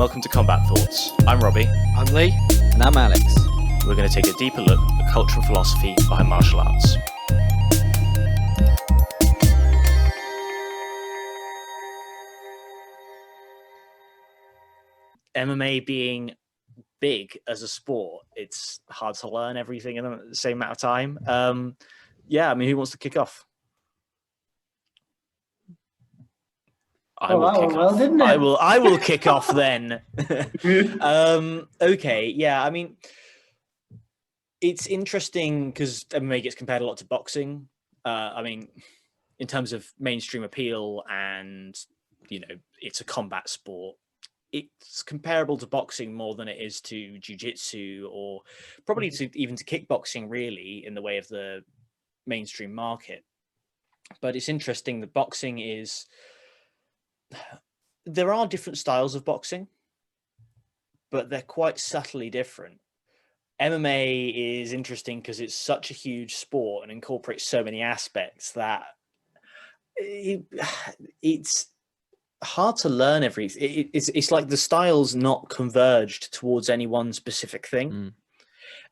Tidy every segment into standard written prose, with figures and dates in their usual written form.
welcome to Combat Thoughts. I'm Robbie. I'm Lee. And I'm Alex. We're going to take a deeper look at the culture and philosophy behind martial arts. MMA being big as a sport, it's hard to learn everything in the same amount of time. Who wants to kick off? I will kick off then. Okay. It's interesting because MMA gets compared a lot to boxing. In terms of mainstream appeal and, it's a combat sport. It's comparable to boxing more than it is to Ju-Jitsu or probably even to kickboxing, really, in the way of the mainstream market. But it's interesting that boxing is... There are different styles of boxing, but they're quite subtly different. MMA is interesting because it's such a huge sport and incorporates so many aspects that it's hard to learn everything. It's like the styles not converged towards any one specific thing.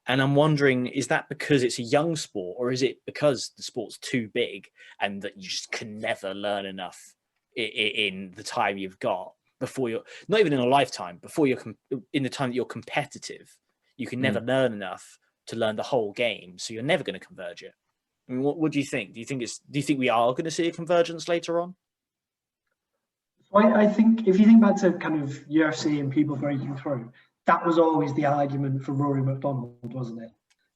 And I'm wondering, is that because it's a young sport, or is it because the sport's too big and that you just can never learn enough in the time you've got before you're not even in a lifetime, before you're in the time that you're competitive, you can never learn enough to learn the whole game. So you're never going to converge it. I mean, what do you think? Do you think we are going to see a convergence later on? I think if you think back to kind of UFC and people breaking through, that was always the argument for Rory McDonald, wasn't it?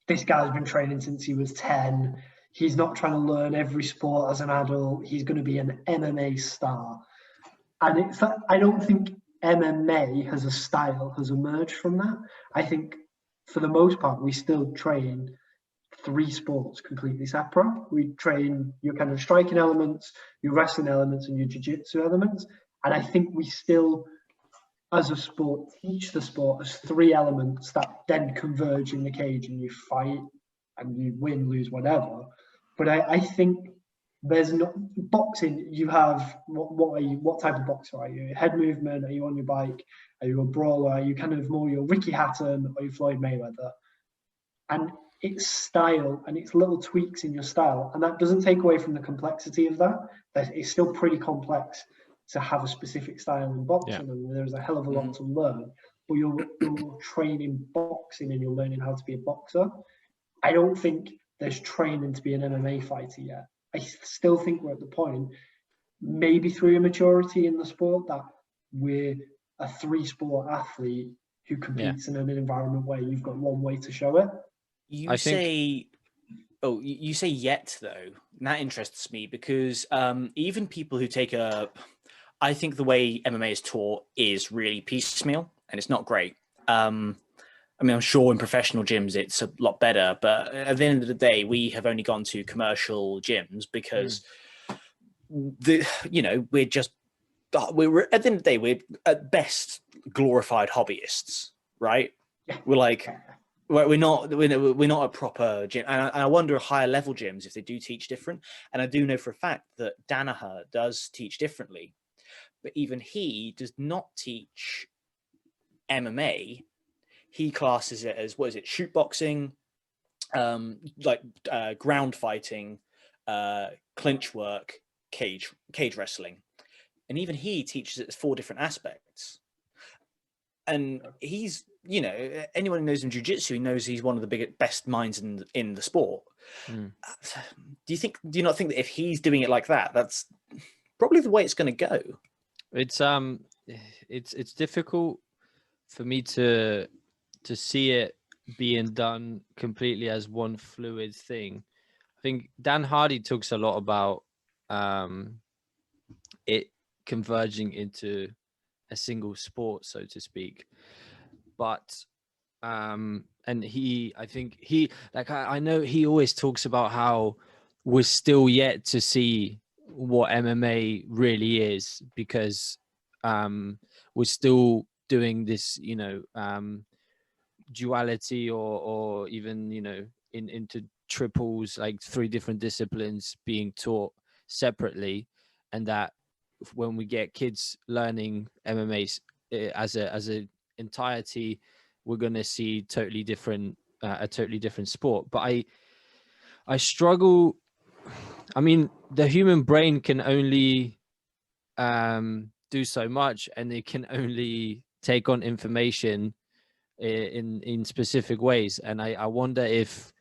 This guy's been training since he was 10. He's not trying to learn every sport as an adult. He's going to be an MMA star. And I don't think MMA as a style has emerged from that. I think for the most part, we still train 3 sports completely separate. We train your kind of striking elements, your wrestling elements, and your jiu-jitsu elements. And I think we still, as a sport, teach the sport as 3 elements that then converge in the cage and you fight and you win, lose, whatever. But I think there's no boxing. You have what are you? What type of boxer are you? Head movement? Are you on your bike? Are you a brawler? Are you kind of more your Ricky Hatton or your Floyd Mayweather? And it's style and it's little tweaks in your style, and that doesn't take away from the complexity of that. It's still pretty complex to have a specific style in boxing, and there's a hell of a lot to learn. But you're training boxing and you're learning how to be a boxer. I don't think there's training to be an MMA fighter yet. I still think we're at the point, maybe through immaturity in the sport, that we're a 3-sport athlete who competes in an environment where you've got one way to show it. You say yet, though, and that interests me because even people who take I think the way MMA is taught is really piecemeal and it's not great. I'm sure in professional gyms it's a lot better, but at the end of the day, we have only gone to commercial gyms because we're at the end of the day, we're at best glorified hobbyists, right? We're not a proper gym, and I wonder higher level gyms if they do teach different. And I do know for a fact that Danaher does teach differently, but even he does not teach MMA. He classes it as shoot boxing, ground fighting, clinch work, cage wrestling, and even he teaches it as 4 different aspects. And he's, anyone who knows him Jiu-Jitsu knows he's one of the best minds in the sport. Do you not think that if he's doing it like that, that's probably the way it's going to go? It's difficult for me to see it being done completely as one fluid thing. I think Dan Hardy talks a lot about it converging into a single sport, so to speak. But I know he always talks about how we're still yet to see what MMA really is, because we're still doing this, duality or even, into triples, like 3 different disciplines being taught separately. And that when we get kids learning MMA as a entirety, we're going to see totally different a totally different sport. But I struggle. I mean, the human brain can only do so much, and it can only take on information in specific ways. And I wonder if,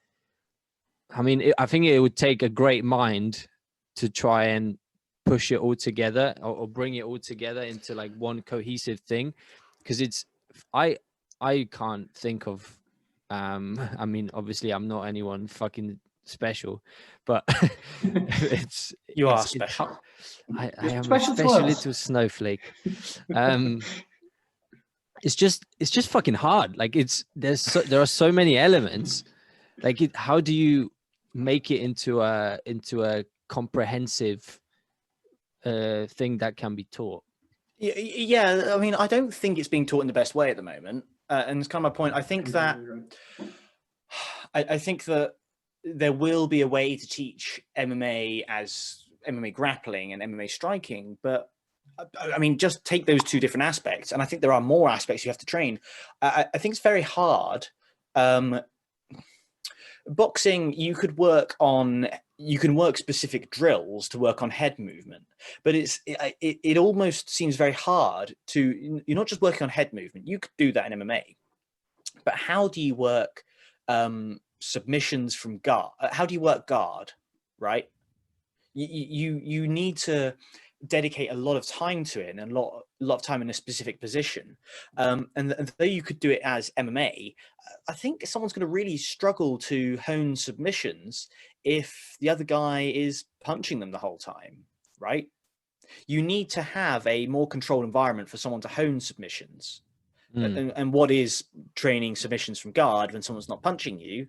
I mean, I think it would take a great mind to try and push it all together, or bring it all together into like one cohesive thing, because I can't think of I mean, obviously I'm not anyone fucking special, but You are special. I am a special to special us. little snowflake. It's just fucking hard. Like there are so many elements. Like how do you make it into a comprehensive thing that can be taught? Yeah, I mean, I don't think it's being taught in the best way at the moment, and it's kind of my point. I think that there will be a way to teach MMA as MMA grappling and MMA striking, but I mean, just take those two different aspects, and I think there are more aspects you have to train. I think it's very hard. Boxing, you can work specific drills to work on head movement, but it almost seems very hard to, you're not just working on head movement. You could do that in MMA, but how do you work submissions from guard? How do you work guard, right? You need to dedicate a lot of time to it, and a lot of time in a specific position. And though you could do it as MMA, I think someone's going to really struggle to hone submissions if the other guy is punching them the whole time, right? You need to have a more controlled environment for someone to hone submissions. And what is training submissions from guard when someone's not punching you?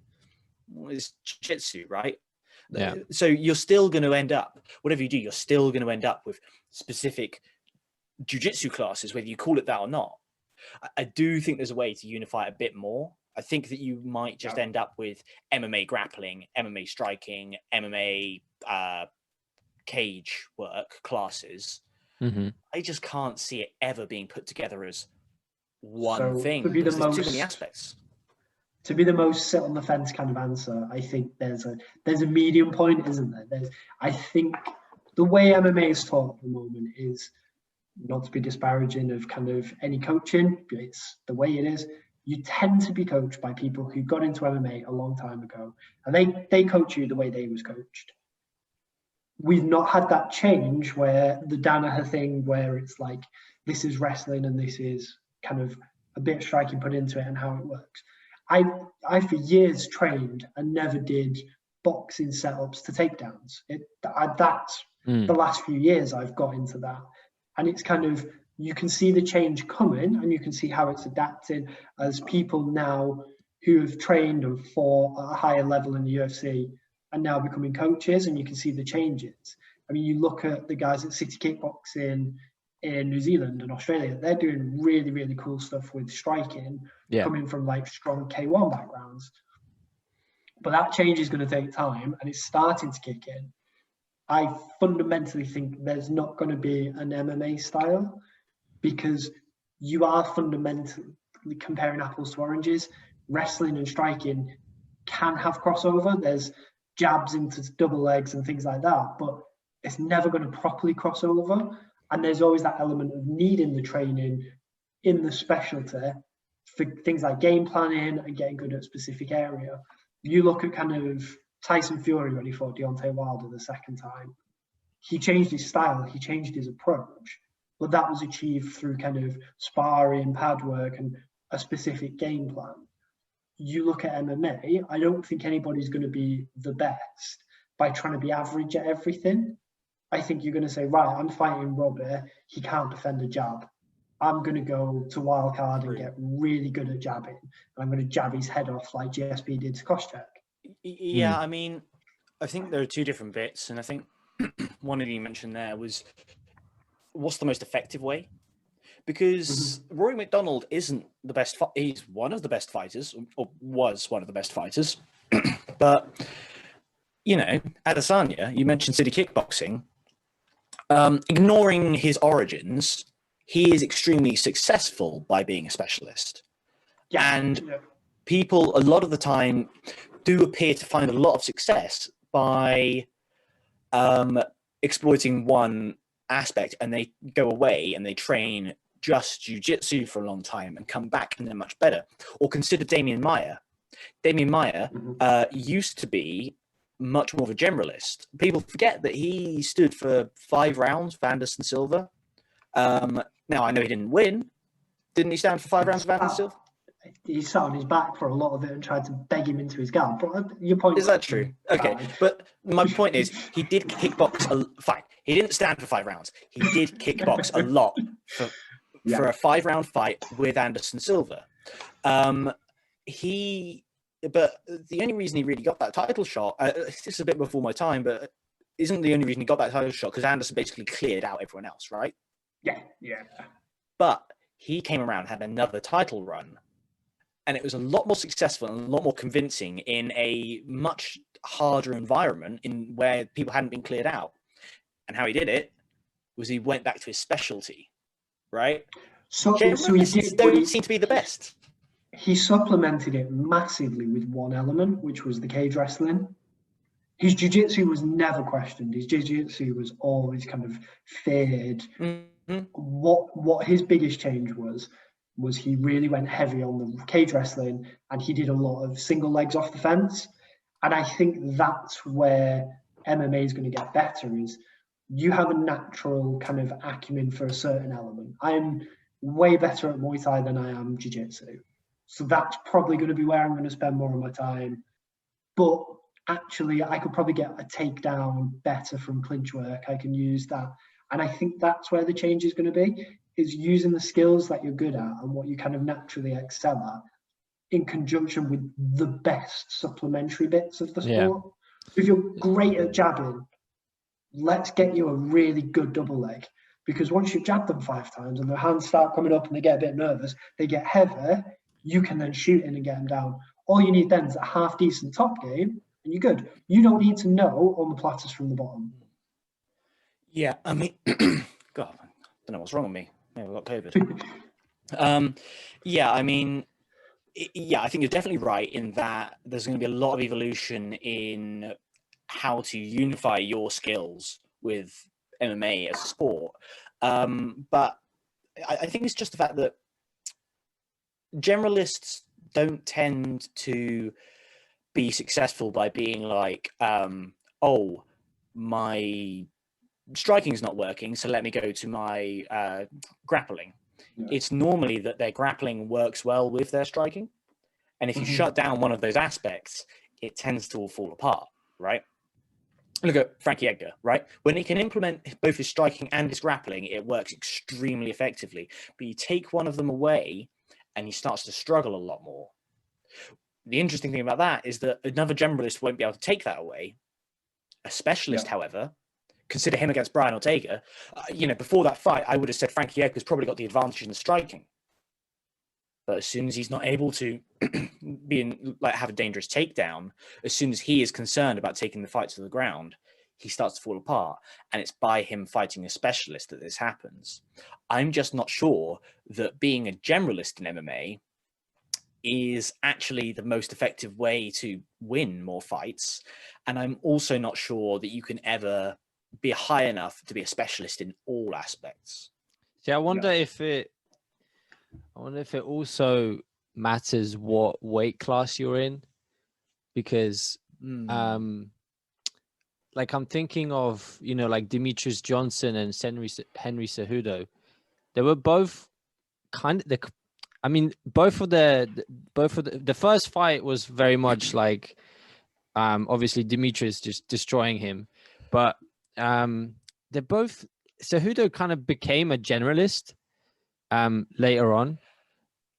Is Ju-Jitsu, right? Yeah. So you're still going to end up, whatever you do, you're still going to end up with specific Ju-Jitsu classes, whether you call it that or not. I do think there's a way to unify it a bit more. I think that you might just end up with MMA grappling, MMA striking, MMA cage work classes. I just can't see it ever being put together as one thing. There's too many aspects. To be the most sit on the fence kind of answer, I think there's a medium point, isn't there? I think the way MMA is taught at the moment is, not to be disparaging of kind of any coaching, but it's the way it is. You tend to be coached by people who got into MMA a long time ago, and they coach you the way they was coached. We've not had that change where the Danaher thing, where it's like, this is wrestling and this is kind of a bit of striking put into it and how it works. I for years trained and never did boxing setups to takedowns. That's the last few years I've got into that. And it's kind of, you can see the change coming and you can see how it's adapting as people now who have trained and fought at a higher level in the UFC are now becoming coaches, and you can see the changes. I mean, you look at the guys at City Kickboxing in New Zealand and Australia, they're doing really, really cool stuff with striking, coming from like strong K1 backgrounds. But that change is going to take time, and it's starting to kick in. I fundamentally think there's not going to be an MMA style, because you are fundamentally comparing apples to oranges. Wrestling and striking can have crossover. There's jabs into double legs and things like that, but it's never going to properly cross over. And there's always that element of needing the training in the specialty for things like game planning and getting good at a specific area. You look at kind of Tyson Fury when he fought Deontay Wilder the second time. He changed his style, he changed his approach, but that was achieved through kind of sparring, pad work, and a specific game plan. You look at MMA, I don't think anybody's going to be the best by trying to be average at everything. I think you're going to say, right, I'm fighting Robbie, he can't defend a jab. I'm going to go to wildcard and get really good at jabbing. And I'm going to jab his head off like GSP did to Koscheck. Yeah, I mean, I think there are two different bits. And I think one of you mentioned there was, what's the most effective way? Because Rory McDonald isn't the best. He's one of the best fighters, or was one of the best fighters. But, you know, Adesanya, you mentioned City Kickboxing. Ignoring his origins, he is extremely successful by being a specialist. Yeah. And Yeah. people, a lot of the time, do appear to find a lot of success by exploiting one aspect, and they go away and they train just jiu-jitsu for a long time and come back and they're much better. Or consider Damian Maia. Damian Maia used to be much more of a generalist. People forget that he stood for 5 rounds for Anderson Silva. Now, I know he didn't win. Didn't he stand for 5 rounds for Anderson Silva? He sat on his back for a lot of it and tried to beg him into his guard. But your point is that true? Okay, but my point is, he did kickbox. Fine, he didn't stand for 5 rounds. He did kickbox a lot for a 5-round fight with Anderson Silva. But the only reason he really got that title shot, this is a bit before my time, but isn't the only reason he got that title shot because Anderson basically cleared out everyone else, right? Yeah. But he came around, had another title run, and it was a lot more successful and a lot more convincing in a much harder environment in where people hadn't been cleared out. And how he did it was he went back to his specialty, right? So he don't seem to be the best. He supplemented it massively with one element, which was the cage wrestling. His jiu-jitsu was never questioned. His jiu-jitsu was always kind of feared. Mm-hmm. What his biggest change was he really went heavy on the cage wrestling, and he did a lot of single legs off the fence. And I think that's where MMA is going to get better, is you have a natural kind of acumen for a certain element. I'm way better at Muay Thai than I am Jiu-Jitsu. So that's probably going to be where I'm going to spend more of my time. But actually, I could probably get a takedown better from clinch work. I can use that. And I think that's where the change is going to be, is using the skills that you're good at and what you kind of naturally excel at in conjunction with the best supplementary bits of the sport. Yeah. If you're great at jabbing, let's get you a really good double leg. Because once you've jabbed them 5 times and their hands start coming up and they get a bit nervous, they get heavy, you can then shoot in and get them down. All you need then is a half decent top game and you're good. You don't need to know on the platters from the bottom. Yeah, I mean, God, I don't know what's wrong with me. Maybe I got COVID. Yeah, I mean, I think you're definitely right in that there's going to be a lot of evolution in how to unify your skills with MMA as a sport. But I think it's just the fact that generalists don't tend to be successful by being like, oh, my striking is not working, so let me go to my grappling. Yeah. It's normally that their grappling works well with their striking. And if you shut down one of those aspects, it tends to all fall apart, right? Look at Frankie Edgar, right? When he can implement both his striking and his grappling, it works extremely effectively. But you take one of them away and he starts to struggle a lot more. The interesting thing about that is that another generalist won't be able to take that away. A specialist, however, consider him against Brian Ortega. Before that fight, I would have said Frankie Edgar's probably got the advantage in the striking. But as soon as he's not able to have a dangerous takedown, as soon as he is concerned about taking the fight to the ground, he starts to fall apart. And it's by him fighting a specialist that this happens. I'm just not sure that being a generalist in MMA is actually the most effective way to win more fights. And I'm also not sure that you can ever be high enough to be a specialist in all aspects. See, I wonder if it also matters what weight class you're in, because I'm thinking of, like Demetrius Johnson and Henry Cejudo. They were both both of the first fight was very much like, obviously Demetrius just destroying him, but they're both, Cejudo kind of became a generalist later on,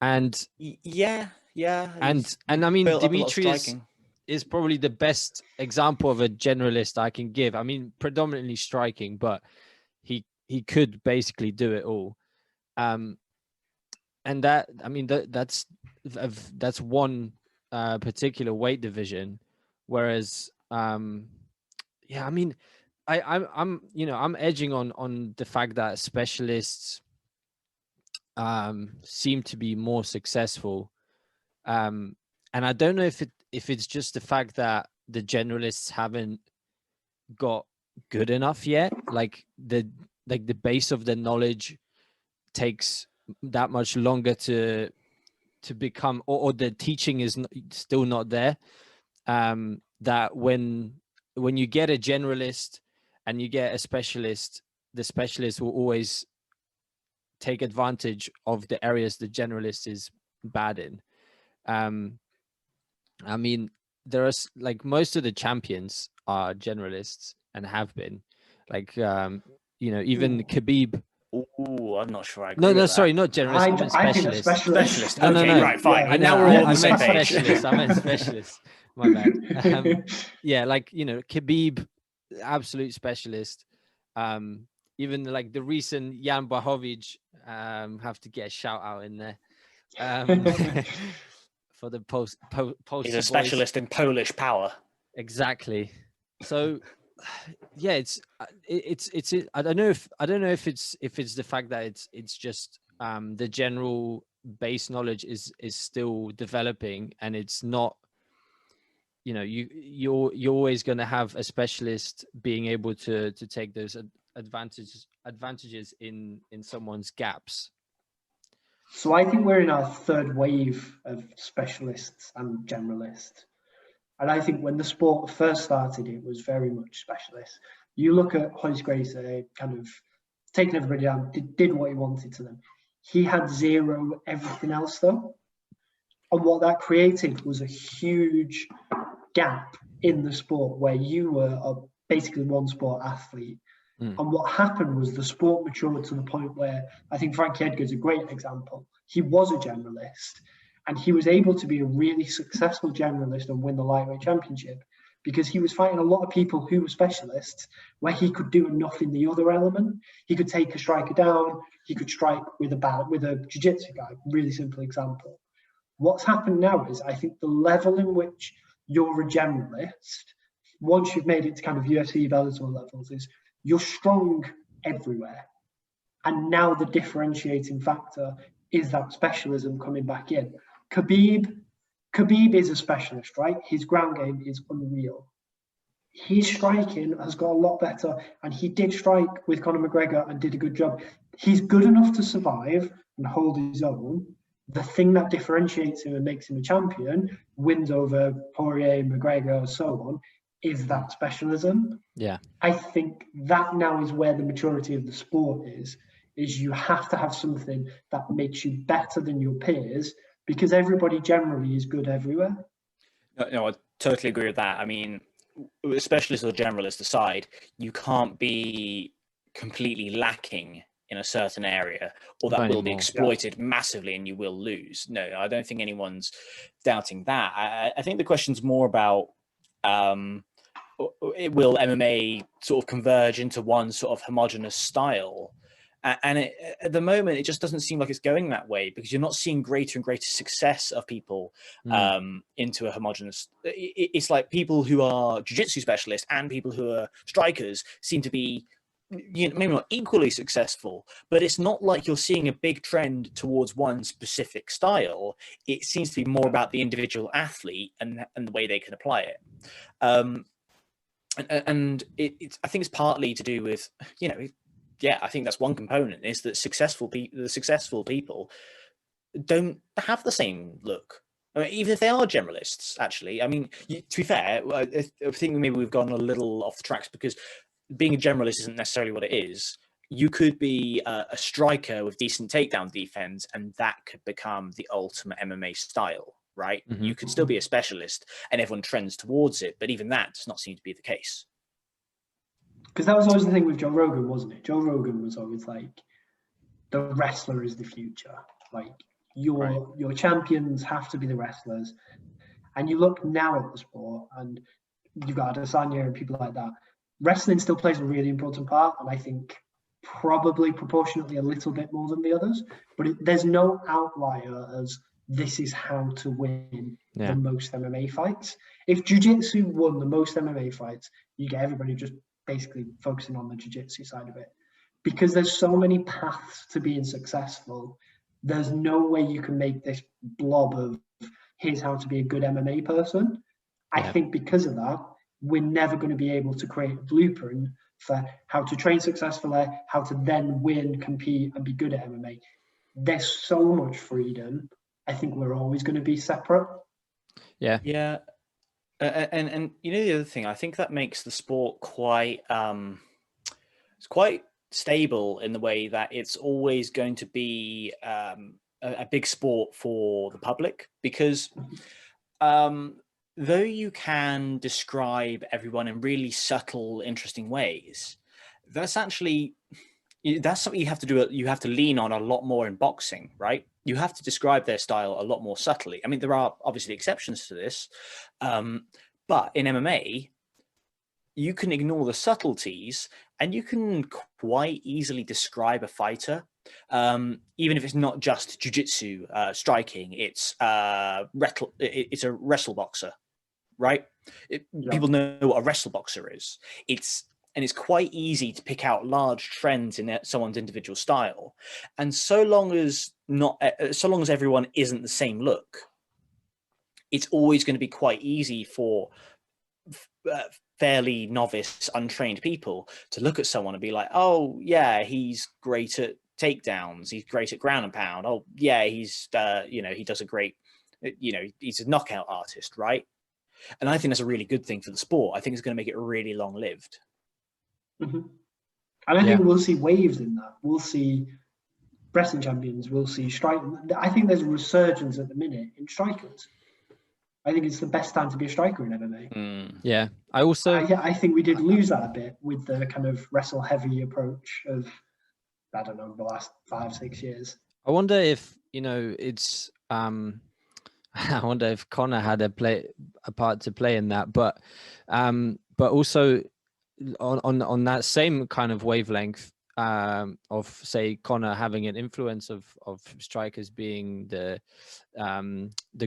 and and I mean, Demetrius is probably the best example of a generalist I can give. I mean, predominantly striking, but he could basically do it all. And that, I mean, that's one particular weight division, whereas I mean, I'm edging on the fact that specialists seem to be more successful. And I don't know if it's just the fact that the generalists haven't got good enough yet. Like the base of the knowledge takes that much longer to become, or the teaching is still not there. That when you get a generalist and you get a specialist, the specialist will always take advantage of the areas the generalist is bad in. I mean, there are like most of the champions are generalists and have been, like even Khabib. Ooh, I'm not sure I agree No, with sorry, that. not generalist. I think a Specialist. specialist. No, Okay, no. right, fine. Yeah, Now we're all on I the same meant page. specialist. I meant specialist. My bad. Yeah, like Khabib, absolute specialist. Even like the recent Jan Blachowicz, have to get a shout out in there. For the post He's a specialist in Polish power. Exactly. So yeah, it's I don't know if it's the fact that it's just the general base knowledge is still developing, and it's not, you're always going to have a specialist being able to take those advantages in someone's gaps. So I think we're in our third wave of specialists and generalists. And I think when the sport first started, it was very much specialist. You look at Royce Gracie, kind of taking everybody down, did what he wanted to them. He had zero everything else though. And what that created was a huge gap in the sport where you were basically one sport athlete. And what happened was the sport matured to the point where I think Frankie Edgar's a great example. He was a generalist and he was able to be a really successful generalist and win the lightweight championship because he was fighting a lot of people who were specialists where he could do enough in the other element. He could take a striker down. He could strike with a Ju-Jitsu guy. Really simple example. What's happened now is I think the level in which you're a generalist, once you've made it to kind of UFC Bellator levels, is you're strong everywhere. And now the differentiating factor is that specialism coming back in. Khabib is a specialist, right? His ground game is unreal. His striking has got a lot better, and he did strike with Conor McGregor and did a good job. He's good enough to survive and hold his own. The thing that differentiates him and makes him a champion, wins over Poirier, McGregor, so on, is that specialism. Yeah. I think that now is where the maturity of the sport is you have to have something that makes you better than your peers because everybody generally is good everywhere. No, I totally agree with that. I mean, specialist or generalist aside, you can't be completely lacking in a certain area or that will be exploited massively and you will lose. No, I don't think anyone's doubting that. I think the question's more about will MMA sort of converge into one sort of homogenous style? And at the moment, it just doesn't seem like it's going that way because you're not seeing greater and greater success of people into a homogenous. It's like people who are jiu-jitsu specialists and people who are strikers seem to be, maybe not equally successful, but it's not like you're seeing a big trend towards one specific style. It seems to be more about the individual athlete and the way they can apply it. And I think it's partly to do with, I think that's one component is that the successful people don't have the same look. I mean, even if they are generalists, actually. I mean, to be fair, I think maybe we've gone a little off the tracks because being a generalist isn't necessarily what it is. You could be a striker with decent takedown defense, and that could become the ultimate MMA style, right? Mm-hmm. You could still be a specialist, and everyone trends towards it, but even that does not seem to be the case. Because that was always the thing with Joe Rogan, wasn't it? Joe Rogan was always like, the wrestler is the future. Like, your champions have to be the wrestlers. And you look now at the sport, and you've got Adesanya and people like that. Wrestling still plays a really important part, and I think probably proportionately a little bit more than the others. But there's no outlier as this is how to win the most MMA fights. If Jiu-Jitsu won the most MMA fights, you get everybody just basically focusing on the Jiu-Jitsu side of it. Because there's so many paths to being successful, there's no way you can make this blob of here's how to be a good MMA person. I think because of that, we're never going to be able to create a blueprint for how to train successfully, how to then win, compete, and be good at MMA. There's so much freedom. I think we're always going to be separate. Yeah. Yeah. And you know, the other thing, I think that makes the sport quite it's quite stable in the way that it's always going to be a big sport for the public, because though you can describe everyone in really subtle, interesting ways, that's something you have to do. You have to lean on a lot more in boxing, right? You have to describe their style a lot more subtly. I mean, there are obviously exceptions to this, but in MMA, you can ignore the subtleties and you can quite easily describe a fighter, even if it's not just jiu-jitsu striking. It's a wrestle boxer, right? People know what a wrestle boxer is. It's quite easy to pick out large trends in someone's individual style, and so long as everyone isn't the same look, it's always going to be quite easy for fairly novice, untrained people to look at someone and be like, oh yeah, he's great at takedowns, he's great at ground and pound, oh yeah, he's he does a great, he's a knockout artist, right? And I think that's a really good thing for the sport. I think it's going to make it really long lived. And I think we'll see waves in that. We'll see wrestling champions, we'll see strike. I think there's a resurgence at the minute in strikers. I think it's the best time to be a striker in MMA. Yeah, I think we did lose that a bit with the kind of wrestle heavy approach of, I don't know, the last 5-6 years. I wonder if it's I wonder if Connor had a part to play in that, but also on that same kind of wavelength of, say, Connor having an influence of strikers being the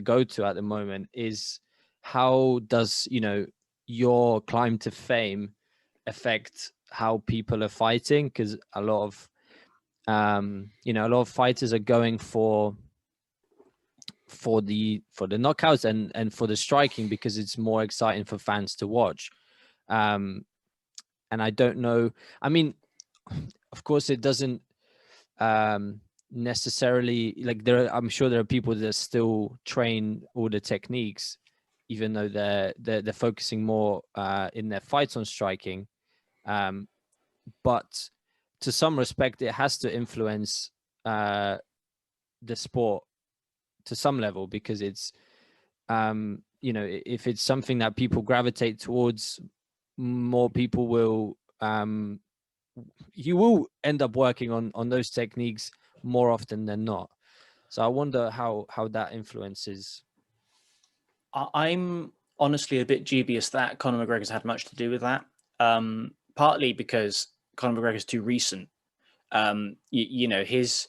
go-to at the moment, is how does your climb to fame affect how people are fighting? Because a lot of fighters are going for the knockouts and for the striking because it's more exciting for fans to watch. And I don't know, I mean, of course it doesn't necessarily, like, I'm sure there are people that still train all the techniques, even though they're focusing more in their fights on striking, but to some respect it has to influence the sport to some level, because it's if it's something that people gravitate towards, more people will you will end up working on those techniques more often than not. So I wonder how that influences. I'm honestly a bit dubious that Conor McGregor's had much to do with that, partly because Conor McGregor's too recent. His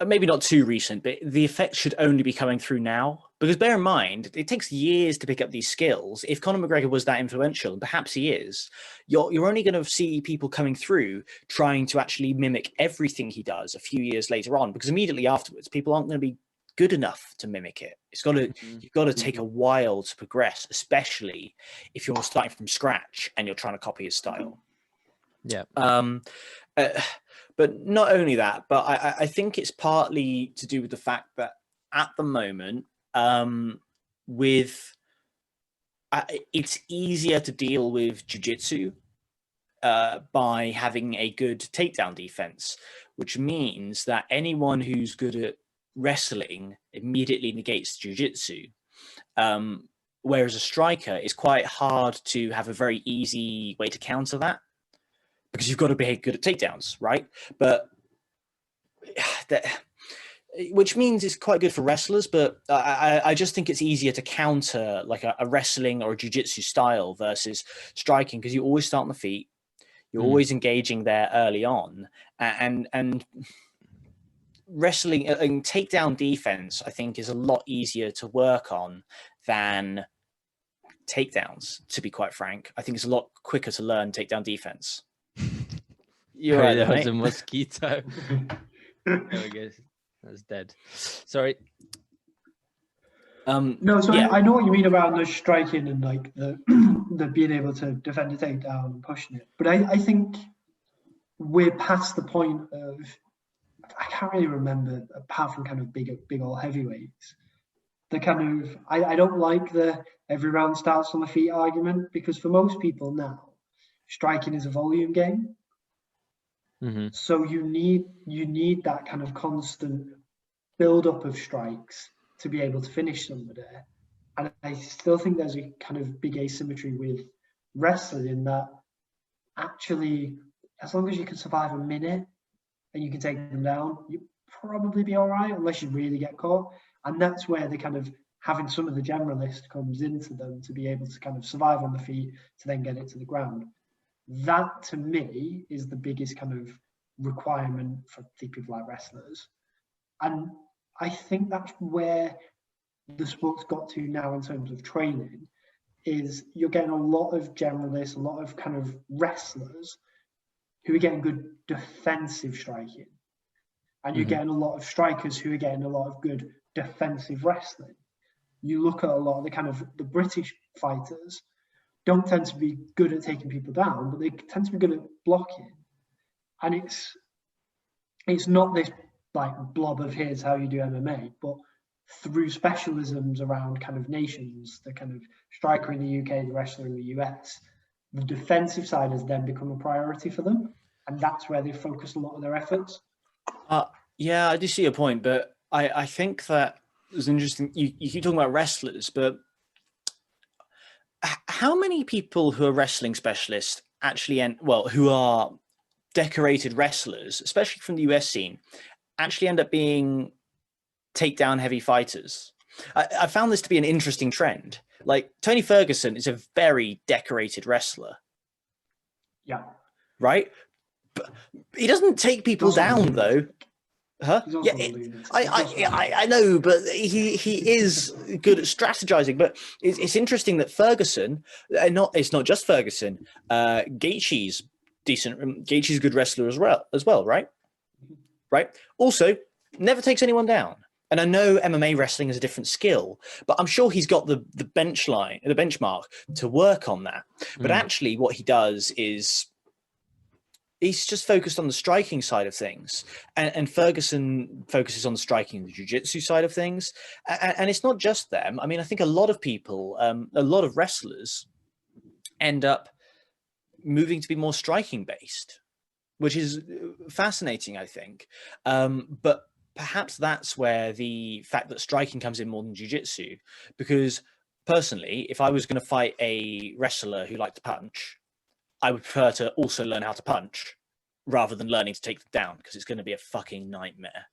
maybe not too recent, but the effect should only be coming through now. Because bear in mind, it takes years to pick up these skills. If Conor McGregor was that influential, and perhaps he is, you're only going to see people coming through trying to actually mimic everything he does a few years later on, because immediately afterwards, people aren't going to be good enough to mimic it. You've got to take a while to progress, especially if you're starting from scratch and you're trying to copy his style. Yeah. But not only that, but I think it's partly to do with the fact that at the moment, it's easier to deal with jiu-jitsu by having a good takedown defense, which means that anyone who's good at wrestling immediately negates jiu-jitsu. Whereas a striker is quite hard to have a very easy way to counter that, because you've got to be good at takedowns, right? But which means it's quite good for wrestlers, but I just think it's easier to counter like a wrestling or a jiu-jitsu style versus striking, because you always start on the feet, you're always engaging there early on, and wrestling and takedown defense, I think, is a lot easier to work on than takedowns, to be quite frank. I think it's a lot quicker to learn takedown defense. You're right, there was mate. a mosquito. There we go. That's dead. Sorry. No, so yeah. I know what you mean about the striking and like the the being able to defend a takedown and pushing it. But I think we're past the point of, I can't really remember, apart from kind of big old heavyweights, the kind of, I don't like the every round starts on the feet argument, because for most people now, striking is a volume game. Mm-hmm. So you need that kind of constant build up of strikes to be able to finish somebody. And I still think there's a kind of big asymmetry with wrestling in that actually, as long as you can survive a minute and you can take them down, you probably be all right, unless you really get caught. And that's where the kind of having some of the generalist comes into them, to be able to kind of survive on the feet to then get it to the ground. That to me is the biggest kind of requirement for people like wrestlers. And I think that's where the sport's got to now in terms of training, is you're getting a lot of generalists, a lot of kind of wrestlers who are getting good defensive striking. And you're getting a lot of strikers who are getting a lot of good defensive wrestling. You look at a lot of the kind of the British fighters don't tend to be good at taking people down, but they tend to be good at blocking. And it's not this like blob of here's how you do MMA, but through specialisms around kind of nations, the kind of striker in the UK, the wrestler in the US, the defensive side has then become a priority for them. And that's where they focus a lot of their efforts. Yeah, I do see your point, but I think that it's interesting. You keep talking about wrestlers, but how many people who are wrestling specialists actually who are decorated wrestlers, especially from the US scene, actually end up being takedown heavy fighters? I found this to be an interesting trend. Like Tony Ferguson is a very decorated wrestler. Yeah. Right? But he doesn't take people down though. Huh? Yeah, I know, but he is good at strategizing. But it's interesting that Ferguson, it's not just Ferguson. Gaethje's decent. Gaethje's a good wrestler as well, right? Right. Also, never takes anyone down. And I know MMA wrestling is a different skill, but I'm sure he's got the benchmark to work on that. But actually, what he does is, he's just focused on the striking side of things, and Ferguson focuses on the striking, the Ju-Jitsu side of things. And it's not just them. I mean, I think a lot of people, a lot of wrestlers end up moving to be more striking based, which is fascinating, I think. But perhaps that's where the fact that striking comes in more than Jiu-Jitsu, because personally, if I was going to fight a wrestler who liked to punch, I would prefer to also learn how to punch rather than learning to take them down, because it's going to be a fucking nightmare.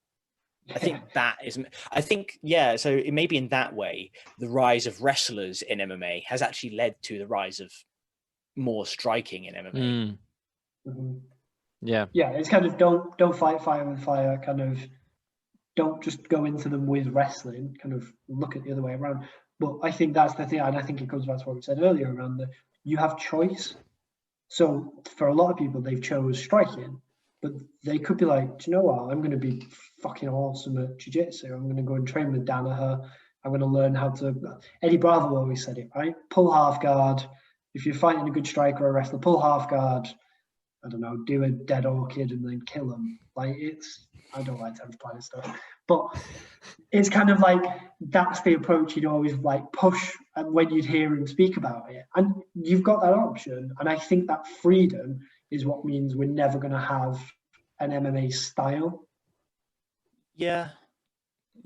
I think so it may be in that way the rise of wrestlers in MMA has actually led to the rise of more striking in MMA. Yeah, it's kind of don't fight fire with fire, kind of don't just go into them with wrestling, kind of look at the other way around. But I think that's the thing, and I think it comes back to what we said earlier around you have choice. So for a lot of people, they've chose striking, but they could be like, do you know what? I'm going to be fucking awesome at jiu-jitsu. I'm going to go and train with Danaher. I'm going to learn how to. Eddie Bravo always said it, right? Pull half guard. If you're fighting a good striker or a wrestler, pull half guard. I don't know, do a dead orchid and then kill them. Like I don't like 10th planet stuff, but it's kind of like that's the approach you'd always like push when you'd hear him speak about it. And you've got that option. And I think that freedom is what means we're never going to have an MMA style. Yeah,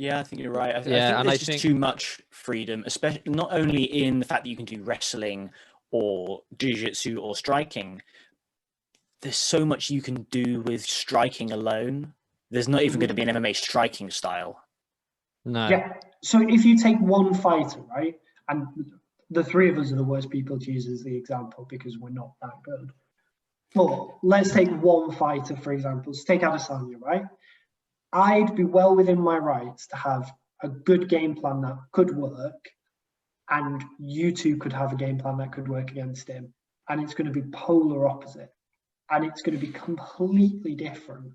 I think you're right. I think there's just too much freedom, especially not only in the fact that you can do wrestling or jiu-jitsu or striking. There's so much you can do with striking alone. There's not even going to be an MMA striking style. No. Yeah. So if you take one fighter, right, and the three of us are the worst people to use as the example because we're not that good. But let's take one fighter, for example. Let's take Adesanya, right? I'd be well within my rights to have a good game plan that could work, and you two could have a game plan that could work against him. And it's going to be polar opposite. And it's going to be completely different.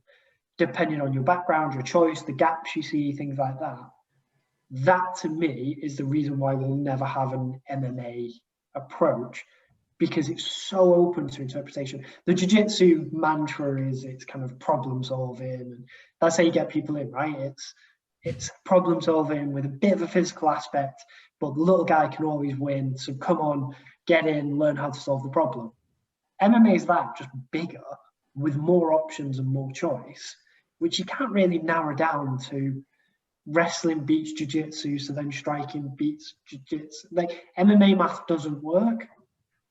depending on your background, your choice, the gaps you see, things like that. That to me is the reason why we'll never have an MMA approach, because it's so open to interpretation. The Jiu-Jitsu mantra is it's kind of problem solving, and that's how you get people in, right? It's problem solving with a bit of a physical aspect, but the little guy can always win. So come on, get in, learn how to solve the problem. MMA is that, just bigger, with more options and more choice, which you can't really narrow down to wrestling beats jiu-jitsu, so then striking beats jiu-jitsu. Like, MMA math doesn't work.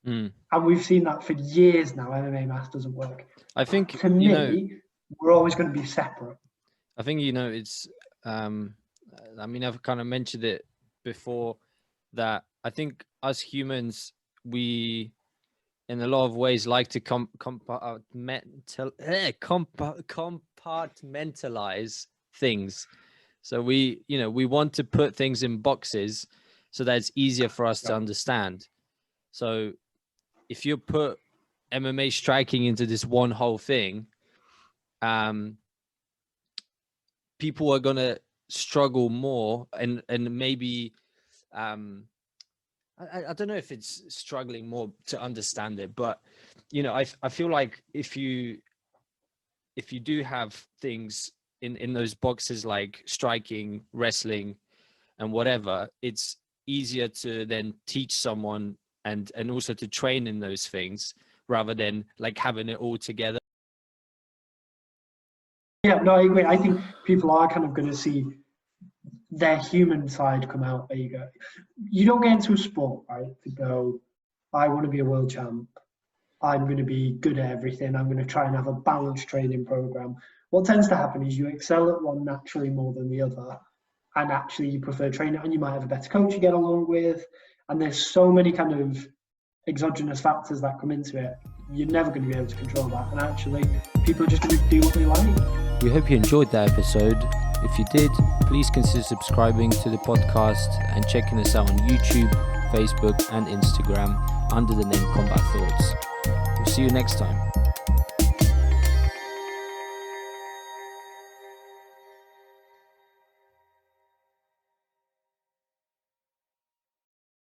And we've seen that for years now. MMA math doesn't work. I think, to me, we're always going to be separate. I think, it's, I mean, I've kind of mentioned it before, that I think us humans, we, in a lot of ways, like to compartmentalize things. So we want to put things in boxes so that it's easier for us to understand. So if you put MMA striking into this one whole thing, people are going to struggle more, and maybe, I don't know if it's struggling more to understand it, but, I feel like if you do have things in those boxes like striking, wrestling, and whatever, it's easier to then teach someone and also to train in those things, rather than like having it all together. Yeah, no, I agree. I think people are kind of going to see their human side come out. There you go. You don't get into a sport, right, to go, I want to be a world champ. I'm going to be good at everything. I'm going to try and have a balanced training program. What tends to happen is you excel at one naturally more than the other, and actually you prefer training, and you might have a better coach you get along with. And there's so many kind of exogenous factors that come into it. You're never going to be able to control that. And actually, people are just going to do what they like. We hope you enjoyed that episode. If you did, please consider subscribing to the podcast and checking us out on YouTube, Facebook, and Instagram under the name Combat Thoughts. We'll see you next time.